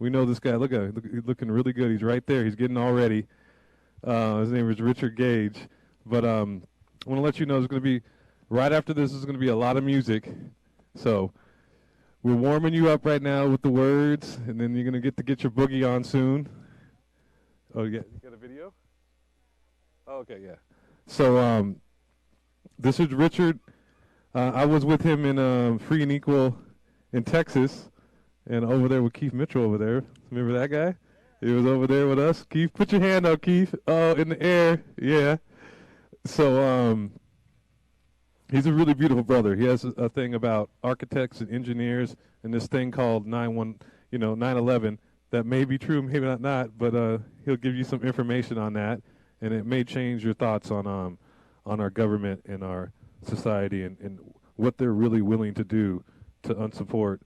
We know this guy. Look at him. He's looking really good. He's right there. He's getting all ready. His name is Richard Gage. But I want to let you know there's going to be, right after this, there's going to be a lot of music. So we're warming you up right now with the words, and then you're going to get your boogie on soon. Oh, you got a video? Oh, okay, yeah. So this is Richard. I was with him in Free and Equal in Texas, and over there with Keith Mitchell over there. Remember that guy? He was over there with us. Keith, put your hand up, Keith. Oh, in the air. Yeah. So he's a really beautiful brother. He has a thing about architects and engineers and this thing called 9/11 that may be true, maybe not, but he'll give you some information on that, and it may change your thoughts on our government and our society and what they're really willing to do to unsupport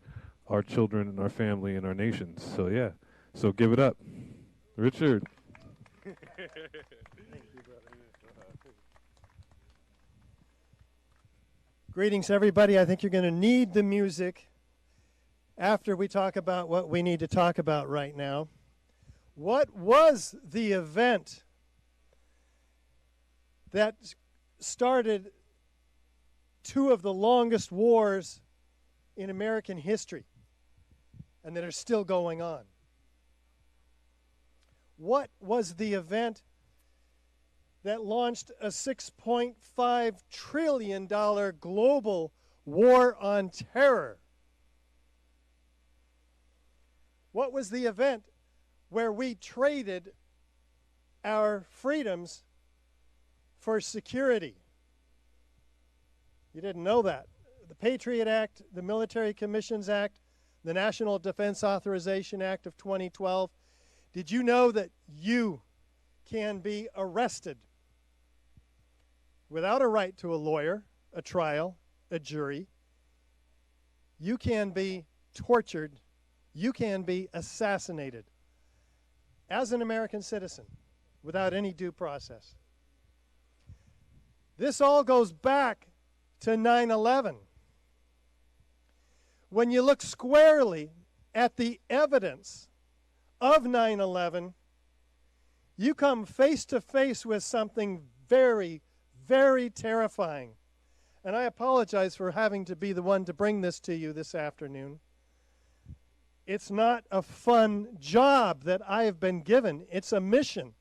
our children and our family and our nations. So yeah, so give it up, Richard. Thank you, brother. Greetings, everybody. I think you're going to need the music after we talk about what we need to talk about right now. What was the event that started two of the longest wars in American history and that are still going on? What was the event that launched a $6.5 trillion global war on terror? What was the event where we traded our freedoms for security? You didn't know that. The Patriot Act, the Military Commissions Act, the National Defense Authorization Act of 2012. Did you know that you can be arrested without a right to a lawyer, a trial, a jury? You can be tortured. You can be assassinated as an American citizen without any due process. This all goes back to 9/11. When you look squarely at the evidence of 9/11, you come face to face with something very, very terrifying. And I apologize for having to be the one to bring this to you this afternoon. It's not a fun job that I have been given. It's a mission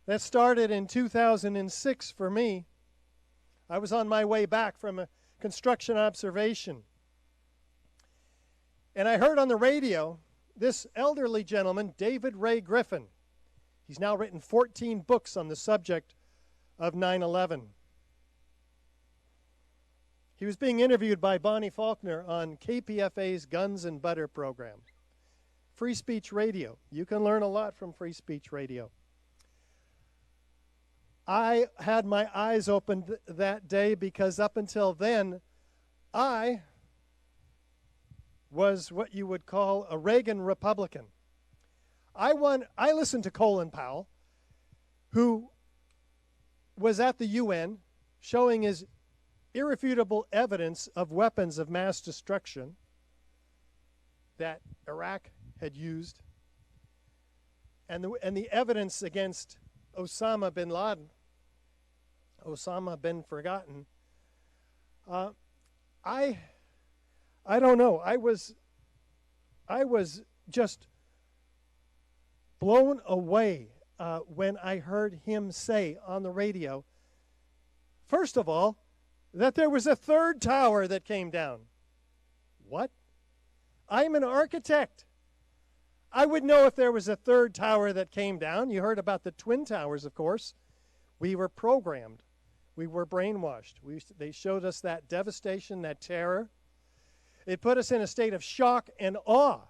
that started in 2006 for me. I was on my way back from a construction observation. And I heard on the radio this elderly gentleman, David Ray Griffin. He's now written 14 books on the subject of 9/11. He was being interviewed by Bonnie Faulkner on KPFA's Guns and Butter program. Free speech radio. You can learn a lot from free speech radio. I had my eyes opened that day because up until then, I was what you would call a Reagan Republican. I listened to Colin Powell, who was at the UN showing his irrefutable evidence of weapons of mass destruction that Iraq had used, and the evidence against Osama bin Laden, Osama bin Forgotten. I don't know. I was just blown away when I heard him say on the radio, first of all, that there was a third tower that came down. What? I'm an architect. I would know if there was a third tower that came down. You heard about the Twin Towers, of course. We were programmed. We were brainwashed. They showed us that devastation, that terror. It put us in a state of shock and awe.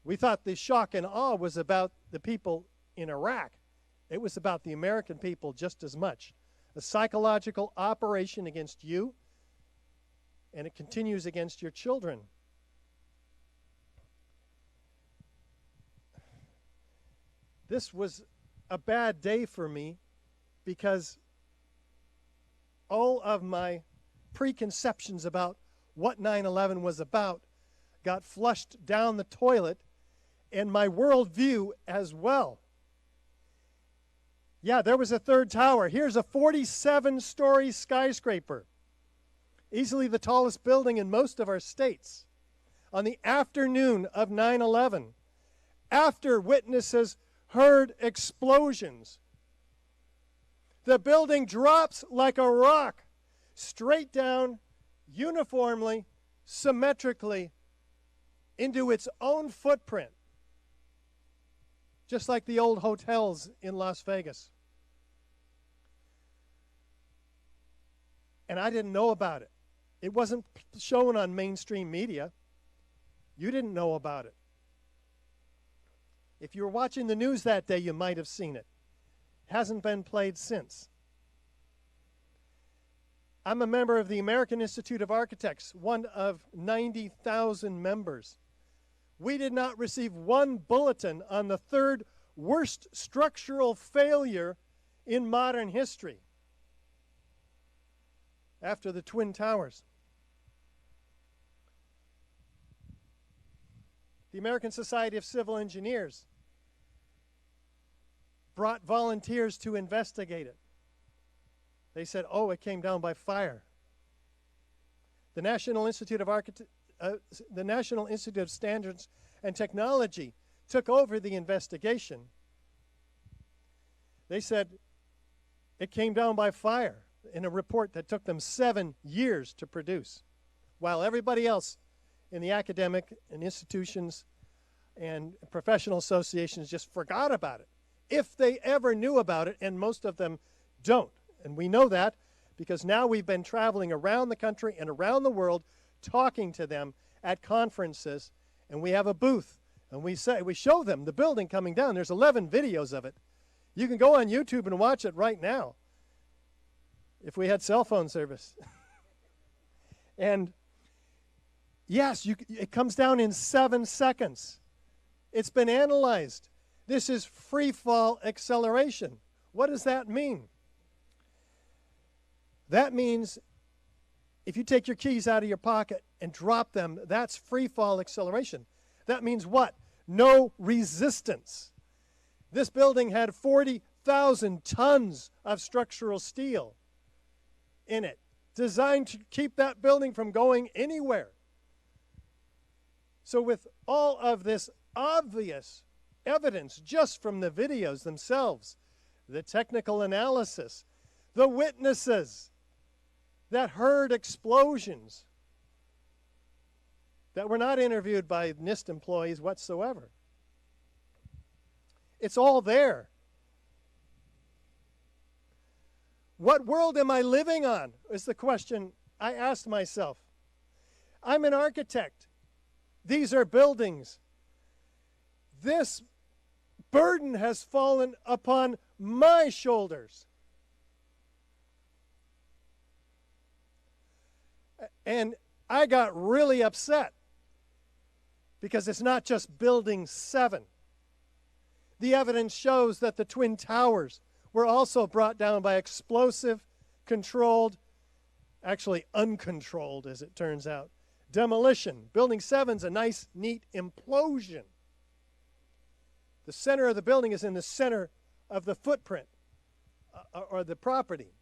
We thought the shock and awe was about the people in Iraq. It was about the American people just as much. A psychological operation against you, and it continues against your children. This was a bad day for me because all of my preconceptions about what 9/11 was about got flushed down the toilet and my worldview as well. Yeah, there was a third tower. Here's a 47-story skyscraper, easily the tallest building in most of our states. On the afternoon of 9/11, after witnesses heard explosions, the building drops like a rock, straight down, uniformly, symmetrically, into its own footprint, just like the old hotels in Las Vegas. And I didn't know about it. It wasn't shown on mainstream media. You didn't know about it. If you were watching the news that day, you might have seen it. It hasn't been played since. I'm a member of the American Institute of Architects, one of 90,000 members. We did not receive one bulletin on the third worst structural failure in modern history after the Twin Towers. The American Society of Civil Engineers brought volunteers to investigate it. They said, oh, it came down by fire. The National Institute of Standards and Technology took over the investigation. They said it came down by fire in a report that took them 7 years to produce, while everybody else in the academic and institutions and professional associations just forgot about it, if they ever knew about it, and most of them don't. And we know that because now we've been traveling around the country and around the world talking to them at conferences, and we have a booth, and we show them the building coming down. There's 11 videos of it. You can go on YouTube and watch it right now if we had cell phone service. And yes, it comes down in 7 seconds. It's been analyzed. This is free fall acceleration. What does that mean? That means if you take your keys out of your pocket and drop them, that's free fall acceleration. That means what? No resistance. This building had 40,000 tons of structural steel in it, designed to keep that building from going anywhere. So with all of this obvious evidence just from the videos themselves, the technical analysis, the witnesses that heard explosions that were not interviewed by NIST employees whatsoever. It's all there. What world am I living on is the question I asked myself. I'm an architect. These are buildings. This burden has fallen upon my shoulders. And I got really upset because it's not just Building 7. The evidence shows that the Twin Towers were also brought down by explosive, controlled, actually uncontrolled as it turns out, demolition. Building 7's a nice, neat implosion. The center of the building is in the center of the footprint or the property.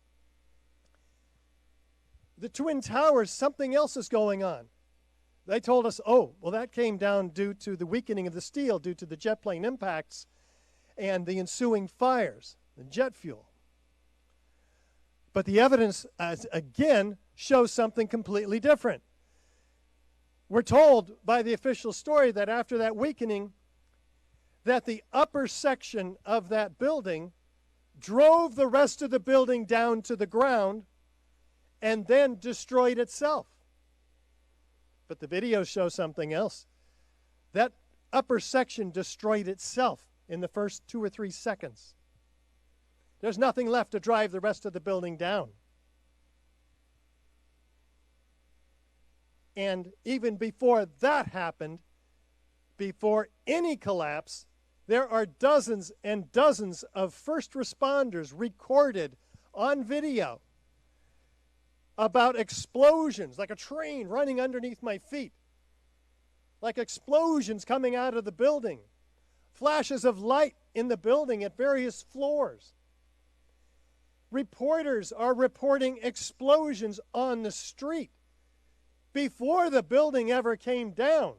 The Twin Towers, something else is going on. They told us, oh, well, that came down due to the weakening of the steel, due to the jet plane impacts and the ensuing fires, the jet fuel. But the evidence, again, shows something completely different. We're told by the official story that after that weakening, that the upper section of that building drove the rest of the building down to the ground and then destroyed itself. But the videos show something else. That upper section destroyed itself in the first 2 or 3 seconds. There's nothing left to drive the rest of the building down. And even before that happened, before any collapse, there are dozens and dozens of first responders recorded on video about explosions, like a train running underneath my feet, like explosions coming out of the building, flashes of light in the building at various floors. Reporters are reporting explosions on the street before the building ever came down.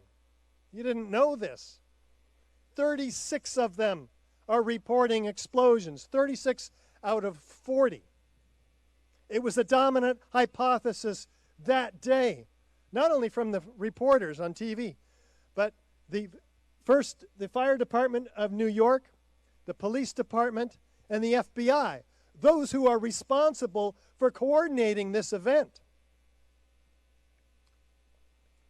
You didn't know this. 36 of them are reporting explosions, 36 out of 40. It was a dominant hypothesis that day, not only from the reporters on TV, but the fire department of New York, the police department, and the FBI, those who are responsible for coordinating this event.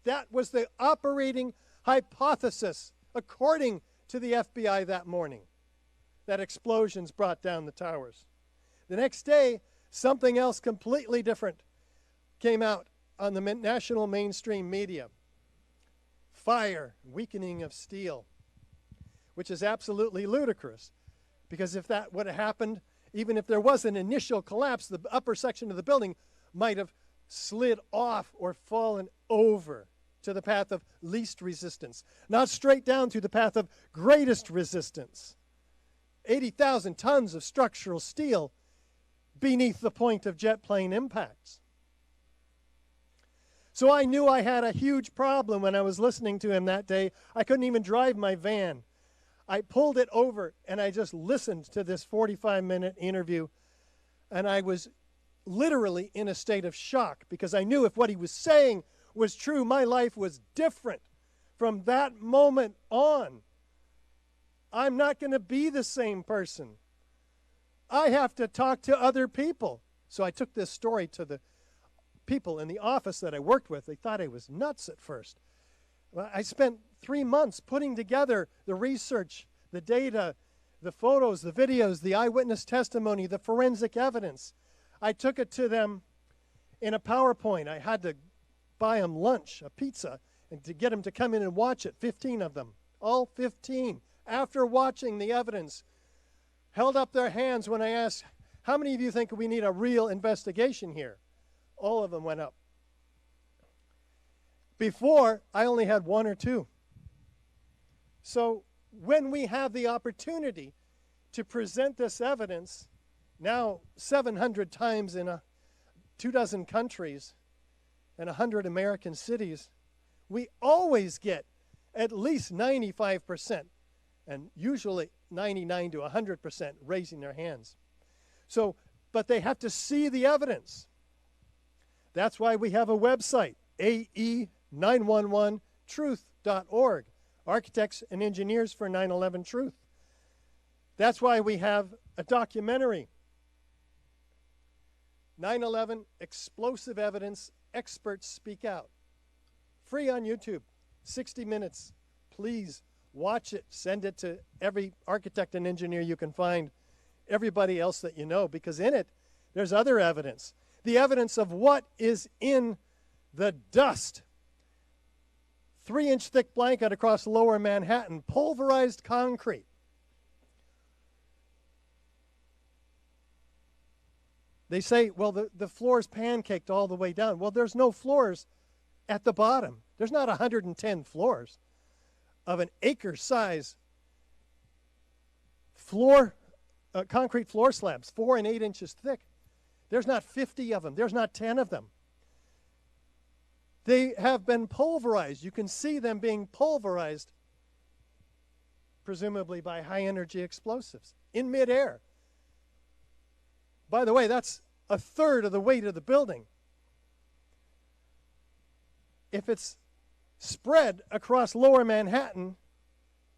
That was the operating hypothesis, according to the FBI that morning, that explosions brought down the towers. The next day, something else completely different came out on the national mainstream media. Fire, weakening of steel, which is absolutely ludicrous, because if that would have happened, even if there was an initial collapse, the upper section of the building might have slid off or fallen over to the path of least resistance, not straight down to the path of greatest resistance. 80,000 tons of structural steel beneath the point of jet plane impacts. So I knew I had a huge problem when I was listening to him that day. I couldn't even drive my van. I pulled it over and I just listened to this 45-minute interview, and I was literally in a state of shock because I knew if what he was saying was true, my life was different from that moment on. I'm not going to be the same person. I have to talk to other people. So I took this story to the people in the office that I worked with. They thought I was nuts at first. I spent 3 months putting together the research, the data, the photos, the videos, the eyewitness testimony, the forensic evidence. I took it to them in a PowerPoint. I had to buy them lunch, a pizza, and to get them to come in and watch it, 15 of them, all 15. After watching the evidence, held up their hands when I asked, how many of you think we need a real investigation here? All of them went up. Before, I only had 1 or 2. So when we have the opportunity to present this evidence, now 700 times in 24 countries and 100 American cities, we always get at least 95%, and usually 99 to 100% raising their hands. So, but they have to see the evidence. That's why we have a website, ae911truth.org, Architects and Engineers for 9/11 Truth. That's why we have a documentary, 9/11 Explosive Evidence Experts Speak Out. Free on YouTube, 60 minutes. Please watch it. Send it to every architect and engineer you can find, everybody else that you know, because in it, there's other evidence. The evidence of what is in the dust. 3-inch thick blanket across lower Manhattan, pulverized concrete. They say, well, the floor's pancaked all the way down. Well, there's no floors at the bottom. There's not 110 floors of an acre-size floor, concrete floor slabs, 4 and 8 inches thick. There's not 50 of them. There's not 10 of them. They have been pulverized. You can see them being pulverized, presumably by high-energy explosives, in midair. By the way, that's 1/3 of the weight of the building. If it's spread across lower Manhattan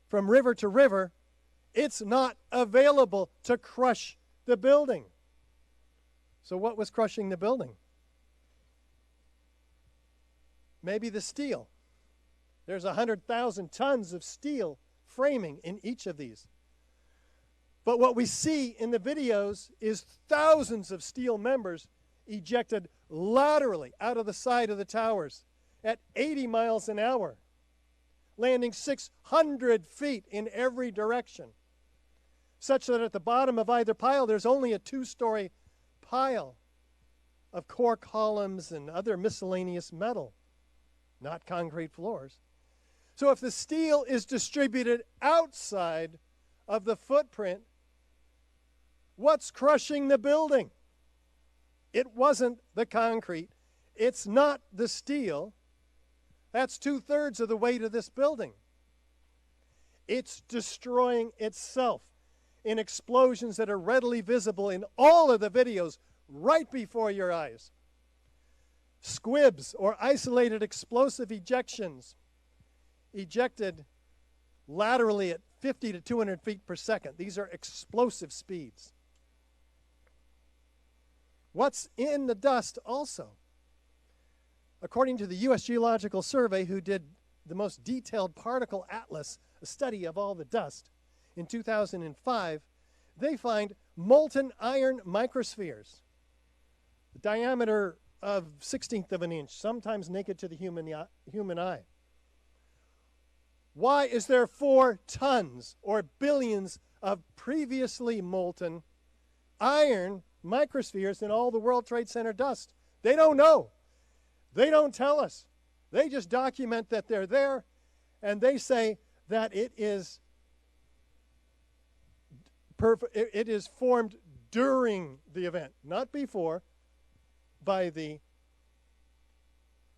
from river to river, it's not available to crush the building. So what was crushing the building? Maybe the steel. There's 100,000 tons of steel framing in each of these. But what we see in the videos is thousands of steel members ejected laterally out of the side of the towers at 80 miles an hour, landing 600 feet in every direction, such that at the bottom of either pile there's only a 2-story pile of core columns and other miscellaneous metal, not concrete floors. So if the steel is distributed outside of the footprint, what's crushing the building? It wasn't the concrete. It's not the steel. That's 2/3 of the weight of this building. It's destroying itself in explosions that are readily visible in all of the videos right before your eyes. Squibs, or isolated explosive ejections, ejected laterally at 50 to 200 feet per second. These are explosive speeds. What's in the dust also? According to the U.S. Geological Survey, who did the most detailed particle atlas, a study of all the dust, in 2005, they find molten iron microspheres, the diameter of 1/16 of an inch, sometimes naked to the human eye. Why is there 4 tons or billions of previously molten iron microspheres in all the World Trade Center dust? They don't know. They don't tell us. They just document that they're there, and they say that it is formed during the event, not before, by the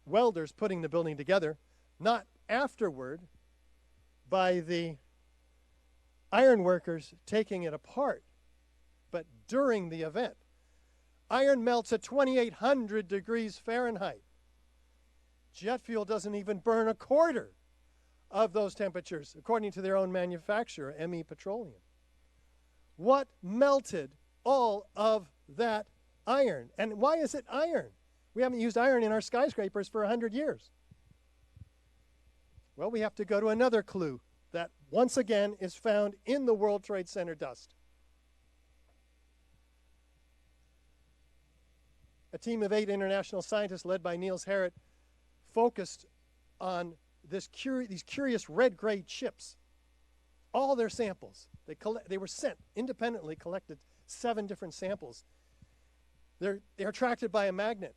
welders putting the building together, not afterward by the iron workers taking it apart, but during the event. Iron melts at 2,800 degrees Fahrenheit. Jet fuel doesn't even burn a quarter of those temperatures, according to their own manufacturer, ME Petroleum. What melted all of that iron? And why is it iron? We haven't used iron in our skyscrapers for 100 years. Well, we have to go to another clue that, once again, is found in the World Trade Center dust. A team of 8 international scientists led by Niels Harrit focused on these curious red-gray chips. All their samples, they were sent independently, collected 7 different samples. They're attracted by a magnet.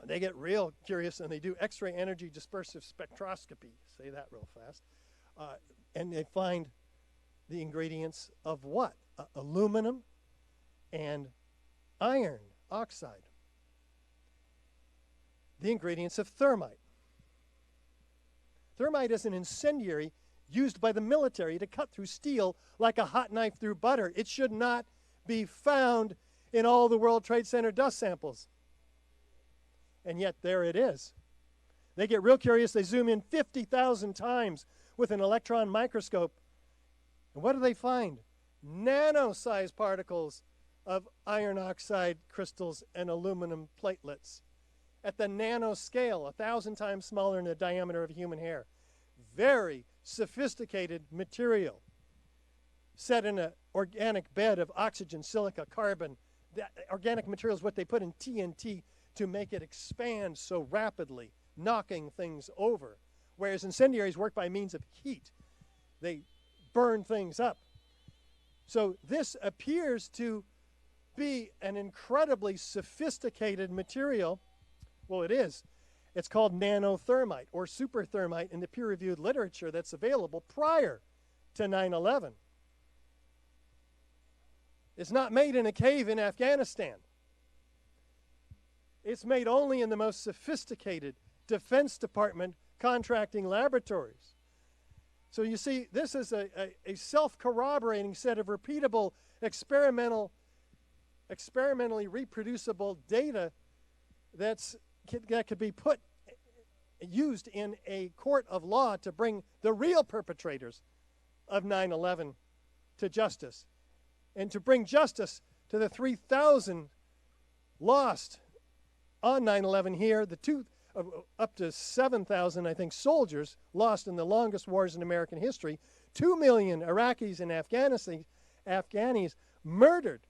They get real curious, and they do X-ray energy dispersive spectroscopy. Say that real fast. And they find the ingredients of what? Aluminum and iron oxide. The ingredients of thermite. Thermite is an incendiary used by the military to cut through steel like a hot knife through butter. It should not be found in all the World Trade Center dust samples. And yet there it is. They get real curious. They zoom in 50,000 times with an electron microscope. And what do they find? Nano-sized particles of iron oxide crystals and aluminum platelets at the nanoscale, 1,000 times smaller than the diameter of a human hair. Very sophisticated material set in an organic bed of oxygen, silica, carbon. That organic material is what they put in TNT to make it expand so rapidly, knocking things over. Whereas incendiaries work by means of heat. They burn things up. So this appears to be an incredibly sophisticated material. Well, it is. It's called nanothermite or superthermite in the peer-reviewed literature that's available prior to 9/11. It's not made in a cave in Afghanistan. It's made only in the most sophisticated Defense Department contracting laboratories. So you see, this is a self-corroborating set of repeatable, experimentally reproducible data that could be used in a court of law to bring the real perpetrators of 9/11 to justice, and to bring justice to the 3,000 lost on 9/11 here, up to 7,000, I think, soldiers lost in the longest wars in American history, 2 million Iraqis and Afghanis murdered,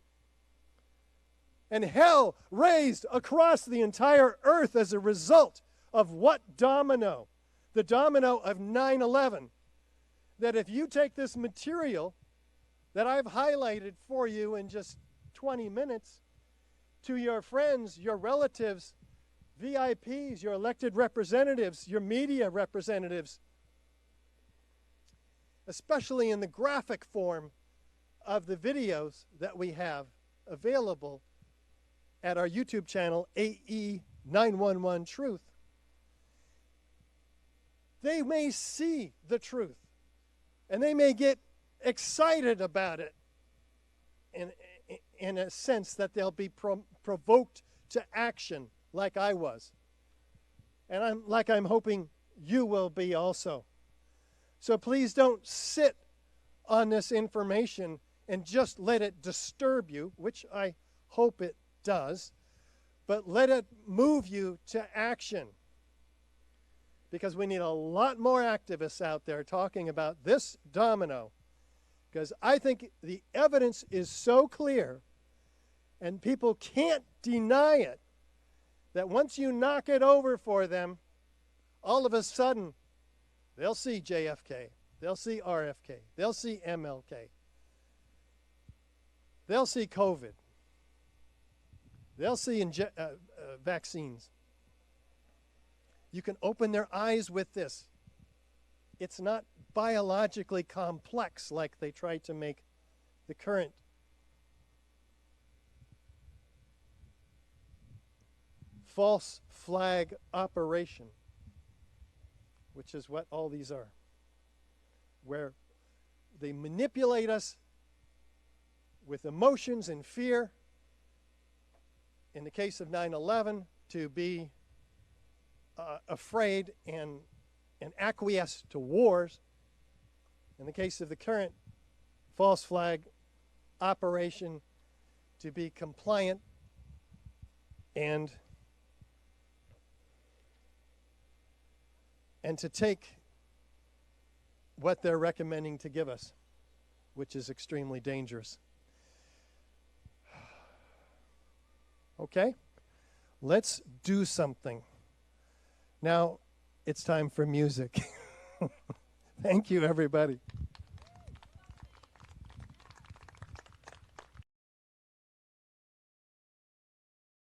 and hell raised across the entire earth as a result of what domino? The domino of 9/11. That if you take this material that I've highlighted for you in just 20 minutes to your friends, your relatives, VIPs, your elected representatives, your media representatives, especially in the graphic form of the videos that we have available at our YouTube channel, AE911 Truth. They may see the truth, and they may get excited about it in a sense that they'll be provoked to action like I was. And I'm hoping you will be also. So please don't sit on this information and just let it disturb you, which I hope it does, but let it move you to action. Because we need a lot more activists out there talking about this domino. Because I think the evidence is so clear, and people can't deny it, that once you knock it over for them, all of a sudden, they'll see JFK, they'll see RFK, they'll see MLK, they'll see COVID, they'll see vaccines. You can open their eyes with this. It's not biologically complex like they try to make the current false flag operation, which is what all these are, where they manipulate us with emotions and fear, in the case of 9/11, to be afraid and acquiesce to wars. In the case of the current false flag operation, to be compliant and to take what they're recommending to give us, which is extremely dangerous. Okay? Let's do something. Now, it's time for music. Thank you, everybody.